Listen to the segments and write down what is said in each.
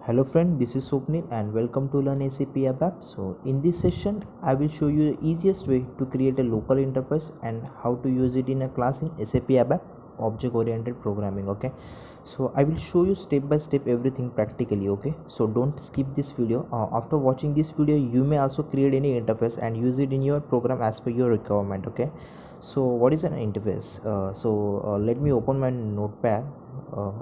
Hello friend, this is Swapnil and welcome to Learn SAP App. So in this session, I will show you the easiest way to create a local interface and how to use it in a class in SAP App object oriented programming. Okay, so I will show you step by step everything practically. Okay, so don't skip this video. After watching this video, you may also create any interface and use it in your program as per your requirement. Okay, so what is an interface? Let me open my notepad.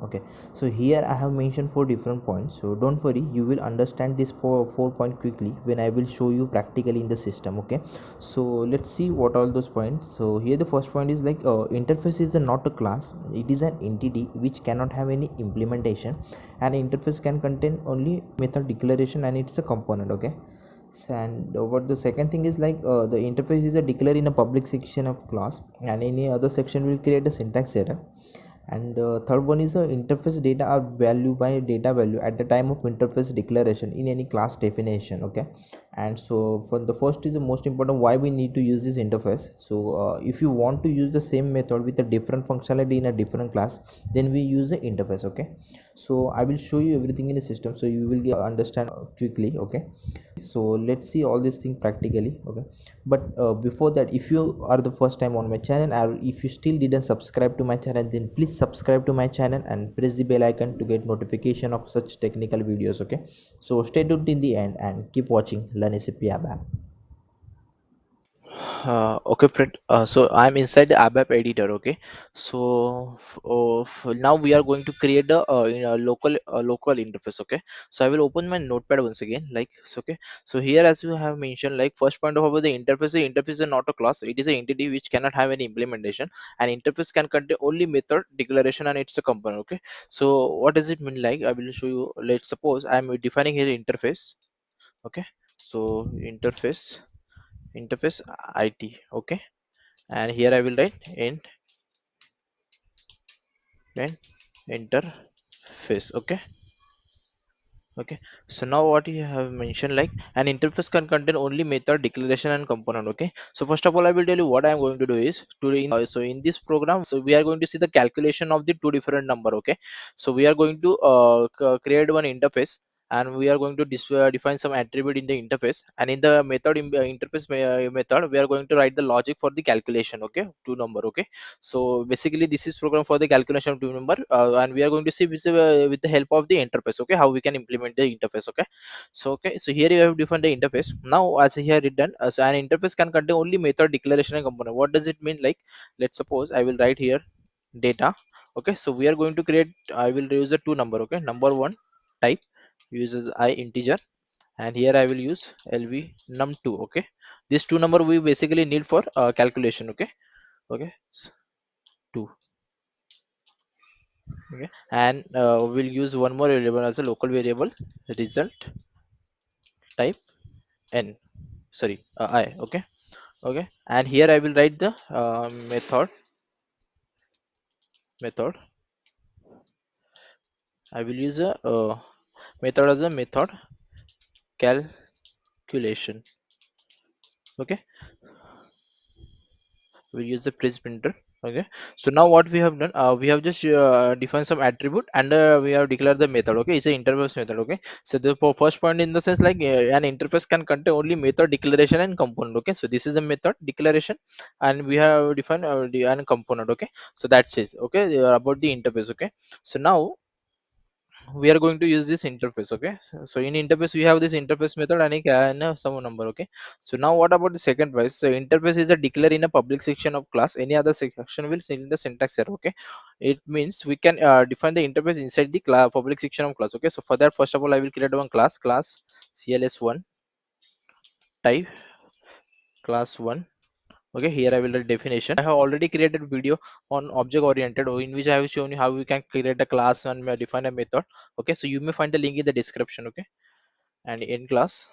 Okay, so here I have mentioned 4 different points, so don't worry, you will understand this 4 point quickly when I will show you practically in the system. Okay, so let's see what all those points. So here the first point is like interface is not a class, it is an entity which cannot have any implementation. An interface can contain only method declaration and it's a component. Okay, and what the second thing is like the interface is a declare in a public section of class and any other section will create a syntax error. And third one is interface data are value by data value at the time of interface declaration in any class definition. Okay, and so for the first is the most important, why we need to use this interface. So if you want to use the same method with a different functionality in a different class, then we use the interface. Okay, so I will show you everything in the system so you will understand quickly. Okay, so let's see all these things practically. Okay, but before that, if you are the first time on my channel or if you still didn't subscribe to my channel, then please subscribe to my channel and press the bell icon to get notification of such technical videos. Okay, so stay tuned in the end and keep watching Learn SAP app. Okay, friend. So I'm inside the ABAP editor. Okay. So now we are going to create a local interface. Okay. So I will open my notepad once again. Okay. So here, as you have mentioned, like first point of about the interface is not a class. It is an entity which cannot have any implementation. An interface can contain only method declaration and it's a component. Okay. So what does it mean? Like I will show you. Let's suppose I'm defining here interface. Okay. So interface it. Okay, and here I will write int interface. Okay, so now what you have mentioned, like an interface can contain only method declaration and component. Okay, so first of all I will tell you what I am going to do is today so in this program, so we are going to see the calculation of the two different number. Okay, so we are going to create one interface and we are going to define some attribute in the interface, and in the interface method we are going to write the logic for the calculation. Okay, two number. Okay, so basically this is program for the calculation of two number, and we are going to see with the help of the interface. Okay, how we can implement the interface. Okay, so okay, so here you have defined the interface. Now as here written, so an interface can contain only method declaration and component. What does it mean? Like let's suppose I will write here data. Okay, so we are going to create, I will use a two number. Okay, number one type uses I integer, and here I will use lv num2. Okay, these two number we basically need for calculation. Okay, okay, 2. Okay, and we'll use one more variable as a local variable, result type n, sorry, I. Okay, okay, and here I will write the method. I will use a method as a method calculation. Okay, we use the prince printer. Okay, so now what we have done, we have just defined some attribute, and we have declared the method. Okay, it's an interface method. Okay, so the first point in the sense, like an interface can contain only method declaration and component. Okay, so this is the method declaration and we have defined the and component. Okay, so that's it. Okay, about the interface. Okay, so now we are going to use this interface. Okay, so in interface we have this interface method and some number. Okay, so now what about the second place? So interface is a declare in a public section of class, any other section will send the syntax error. Okay, it means we can define the interface inside the public section of class. Okay, so for that, first of all I will create one class cls1 type class1. Okay, here I will write definition. I have already created video on object oriented, in which I have shown you how we can create a class and define a method. Okay, so you may find the link in the description. Okay, and in class.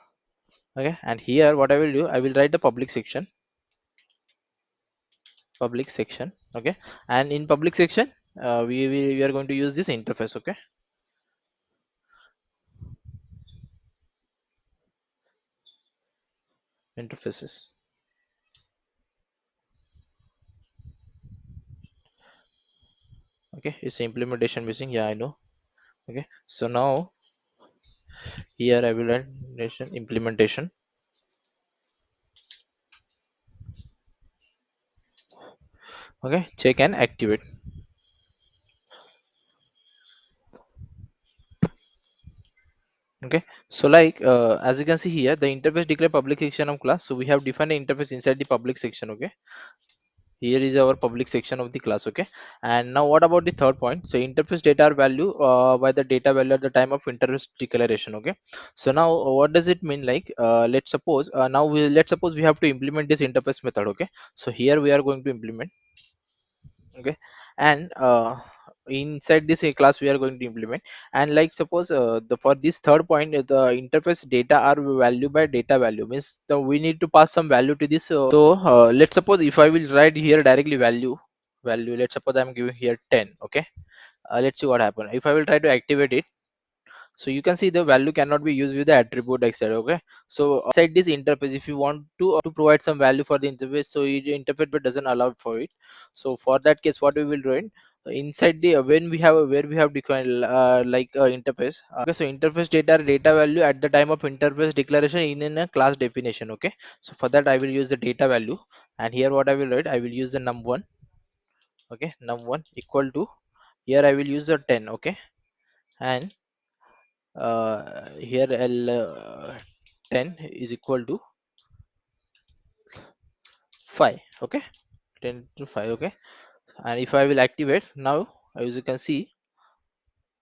Okay, and here what I will do, I will write the public section. Okay, and in public section we are going to use this interface. Okay, interfaces. Okay, it's implementation missing, yeah I know. Okay, so now Here I will write nation implementation. Okay, check and activate. Okay, so like as you can see here, the interface declare public section of class. So we have defined the interface inside the public section. Okay, here is our public section of the class. Okay, and now what about the third point? So interface data are value by the data value at the time of interface declaration. Okay, so now what does it mean? Like let's suppose let's suppose we have to implement this interface method. Okay, so here we are going to implement. Okay, and inside this class we are going to implement, and like suppose the for this third point, the interface data are value by data value means we need to pass some value to this. Let's suppose if I will write here directly value, let's suppose I'm giving here 10. Okay, let's see what happen if I will try to activate it. So you can see the value cannot be used with the attribute etc. Okay, so inside this interface if you want to provide some value for the interface, so it, interface doesn't allow for it. So for that case what we will do it inside the when we have where we have defined interface. Okay, so interface data are data value at the time of interface declaration in a class definition. Okay, so for that I will use the data value, and here what I will write, I will use the num1. Okay, num1 equal to, here I will use the 10. Okay, and here L10 is equal to 5. Okay, 10 to 5. Okay, and if I will activate now, as you can see,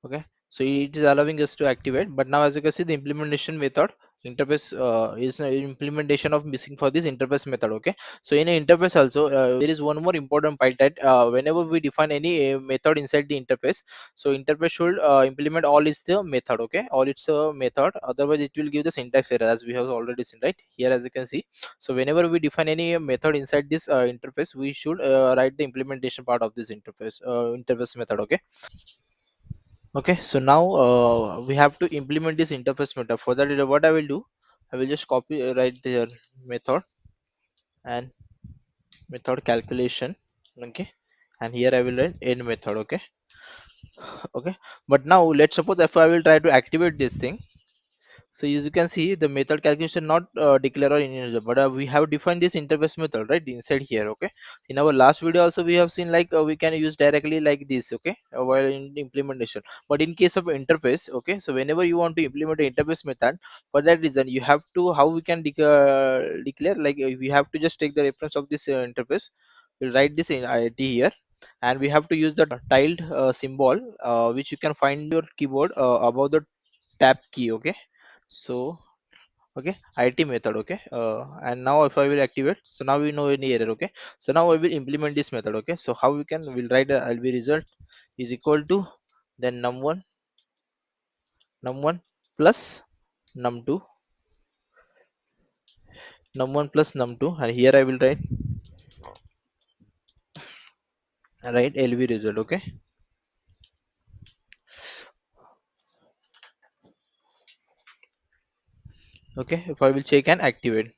okay, so it is allowing us to activate. But now as you can see, the implementation method interface is an implementation of missing for this interface method. Okay, so in an interface also there is one more important part that whenever we define any method inside the interface, so interface should implement all its the method. Okay, all its method, otherwise it will give the syntax error, as we have already seen right here. As you can see, so whenever we define any method inside this interface, we should write the implementation part of this interface method. Okay, okay, so now we have to implement this interface method. For that, what I will do, I will just copy write their method and method calculation. Okay, and here I will write end method. Okay, okay, but now let's suppose if I will try to activate this thing. So as you can see, the method calculation not declare or initialize, but we have defined this interface method right inside here. Okay, in our last video also we have seen like we can use directly like this. Okay, while in implementation. But in case of interface, okay, so whenever you want to implement the interface method, for that reason you have to, how we can declare, like we have to just take the reference of this interface. We'll write this in id here, and we have to use the tiled symbol which you can find your keyboard above the tab key. Okay, so okay, it method. Okay, and now if I will activate, so now we know any error. Okay, so now I will implement this method. Okay, so how we can, we'll write a lb result is equal to, then num1 plus num2, num1 plus num2, and here I will write lb result. Okay, okay, if I will check and activate.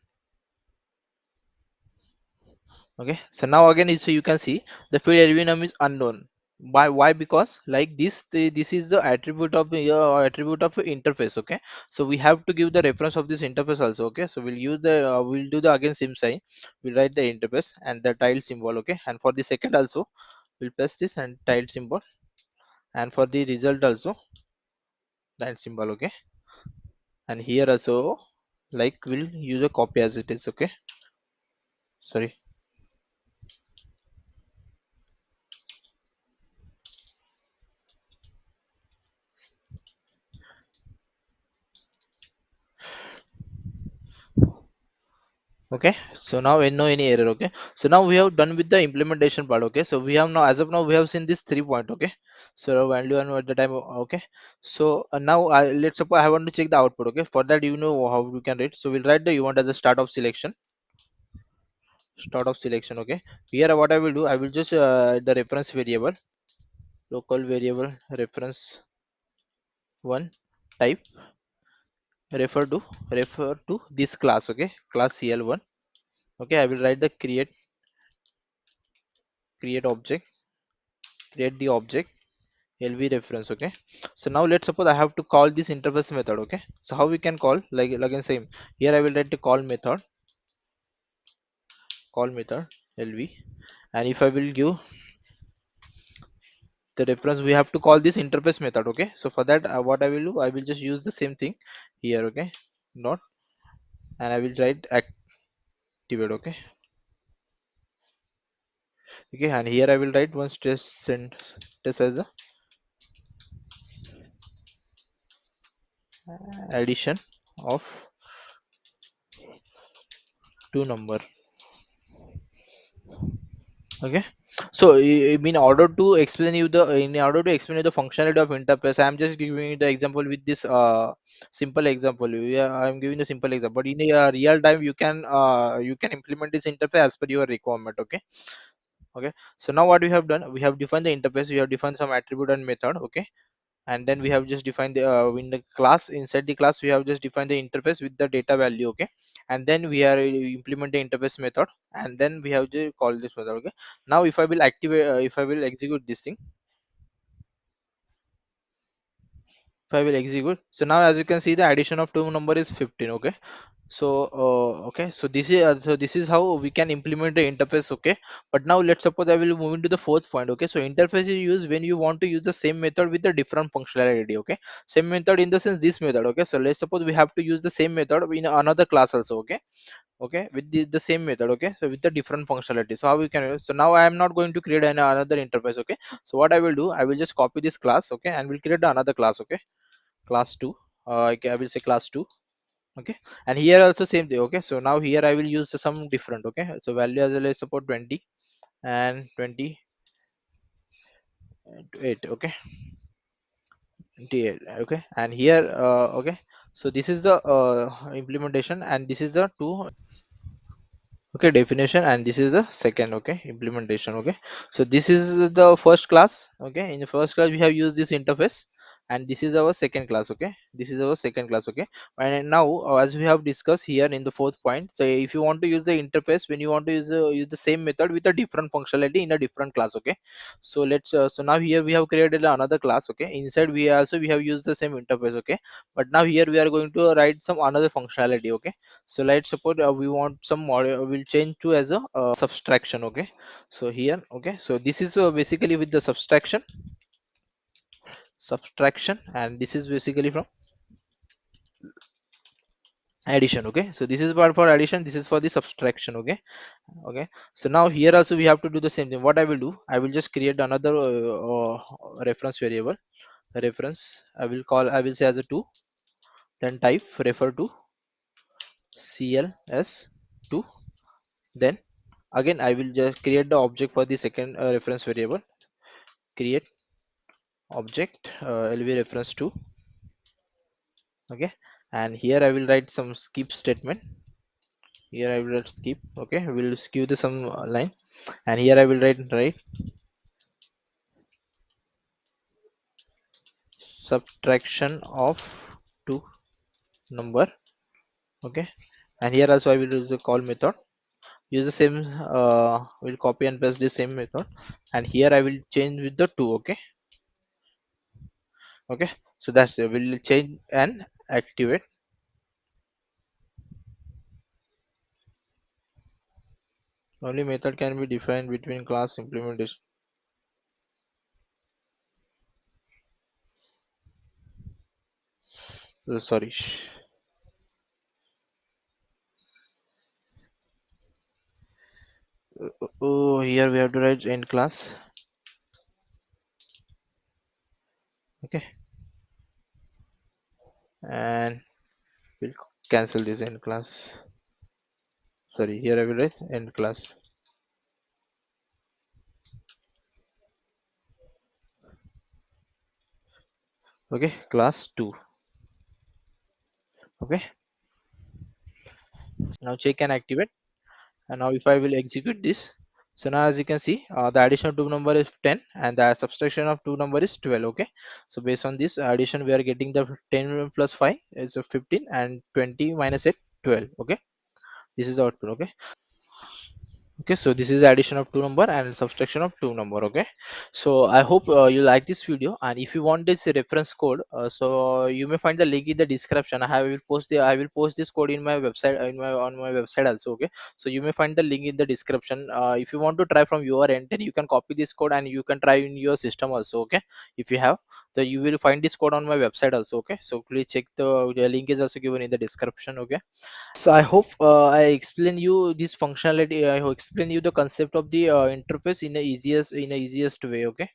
Okay, so now again so you can see the field aluminium is unknown. Why? Because like this is the attribute of the attribute of interface. Okay, so we have to give the reference of this interface also. Okay, so we'll use the we'll do the again same sign, we'll write the interface and the tiled symbol. Okay, and for the second also we'll press this and tiled symbol, and for the result also tiled symbol. Okay, and here also like we'll use a copy as it is. Okay, sorry. Okay, so now no any error. Okay, so now we have done with the implementation part. Okay, so we have now, as of now we have seen this 3 point. Okay, so value and at the time. Okay, so now let's suppose I want to check the output. Okay, for that you know how we can read, so we'll write the event as a start of selection. Okay, here what I will do, I will just the reference variable, local variable reference one type, refer to this class. Okay, class cl1. Okay, I will write the create object, create the object, LV reference. Okay, so now let's suppose I have to call this interface method. Okay, so how we can call, like again same, here I will write the call method LV, and if I will give the reference, we have to call this interface method. Okay, so for that what I will do, I will just use the same thing here. Okay, not, and I will write activate. Okay, okay, and here I will write one test send test as a addition of two number. Okay, so in order to explain you the, in order to explain you the functionality of interface, I am just giving you the example with this simple example. I'm giving the simple example, but in a real time you can implement this interface as per your requirement. Okay, okay, so now what we have done, we have defined the interface, we have defined some attribute and method. Okay, and then we have just defined the in the class, inside the class we have just defined the interface with the data value. Okay, and then we are implement the interface method, and then we have to call this method. Okay, now if I will activate, if I will execute this thing, if I will execute, so now as you can see the addition of two number is 15. Okay, so okay, so this is how we can implement the interface. Okay, but now let's suppose I will move into the fourth point. Okay, so interface is used when you want to use the same method with a different functionality. Okay, same method in the sense this method. Okay, so let's suppose we have to use the same method in another class also. Okay, okay, with the same method. Okay, so with the different functionality, so how we can use, so now I am not going to create another interface. Okay, so what I will do, I will just copy this class. Okay, and we'll create another class. Okay, class 2, okay, I will say class 2. Okay, and here also same thing. Okay, so now here I will use some different. Okay, so value as well as support 20 and 28. Okay, 28. Okay, and here okay, so this is the implementation, and this is the two. Okay, definition, and this is the second. Okay, implementation. Okay, so this is the first class. Okay, in the first class we have used this interface, and this is our second class. Okay, this is our second class. Okay, and now as we have discussed here in the fourth point, so if you want to use the interface, when you want to use the same method with a different functionality in a different class. Okay, so let's so now here we have created another class. Okay, inside we have used the same interface. Okay, but now here we are going to write some another functionality. Okay, so let's suppose we want some model, will change to as a subtraction. Okay, so here, okay, so this is basically with the subtraction, and this is basically from addition. Okay, so this is for addition, this is for the subtraction. Okay, okay, so now here also we have to do the same thing. What I will do, I will just create another reference variable. The reference I will say as a 2, then type refer to cls2. Then again I will just create the object for the second reference variable. Create object lv reference to. Okay, and here I will write some skip statement. Here I will write skip. Okay, we'll skew the some line, and here I will write subtraction of two number. Okay, and here also I will use the call method, use the same will copy and paste the same method, and here I will change with the 2. Okay, okay, so that's it, we'll change and activate. Only method can be defined between class implementation. Sorry. Oh, here we have to write end class. Okay, and we'll cancel this end class. Sorry, here I will write end class. Okay, class 2. Okay, now check and activate. And now if I will execute this, so now as you can see the addition of two number is 10, and the subtraction of two number is 12. Okay, so based on this addition we are getting the 10 plus 5 is a 15, and 20 minus 8 12. Okay, this is the output. Okay, Okay, so this is the addition of two number and subtraction of two number. Okay, so I hope you like this video, and if you want this reference code, so you may find the link in the description. I will post this code in my website, on my website also. Okay, so you may find the link in the description. If you want to try from your end, then you can copy this code and you can try in your system also. Okay, if you have, so you will find this code on my website also. Okay, so please check the link is also given in the description. Okay, so I hope I explain you this functionality. I hope explain you the concept of the interface in the easiest way. Okay,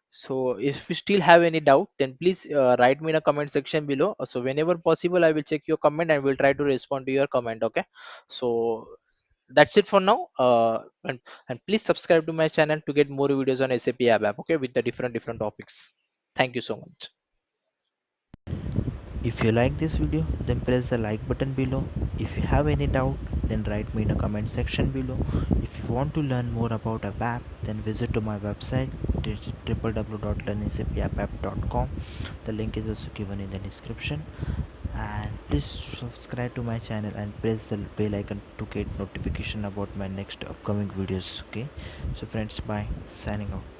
so if you still have any doubt, then please write me in a comment section below. So whenever possible, I will check your comment and will try to respond to your comment. Okay, so that's it for now. And please subscribe to my channel to get more videos on SAP ABAP. Okay, with the different topics. Thank you so much. If you like this video, then press the like button below. If you have any doubt, then write me in the comment section below. If you want to learn more about ABAP, then visit to my website www.learnasapapp.com. The link is also given in the description. And please subscribe to my channel and press the bell icon to get notification about my next upcoming videos. Okay, so friends, bye, signing out.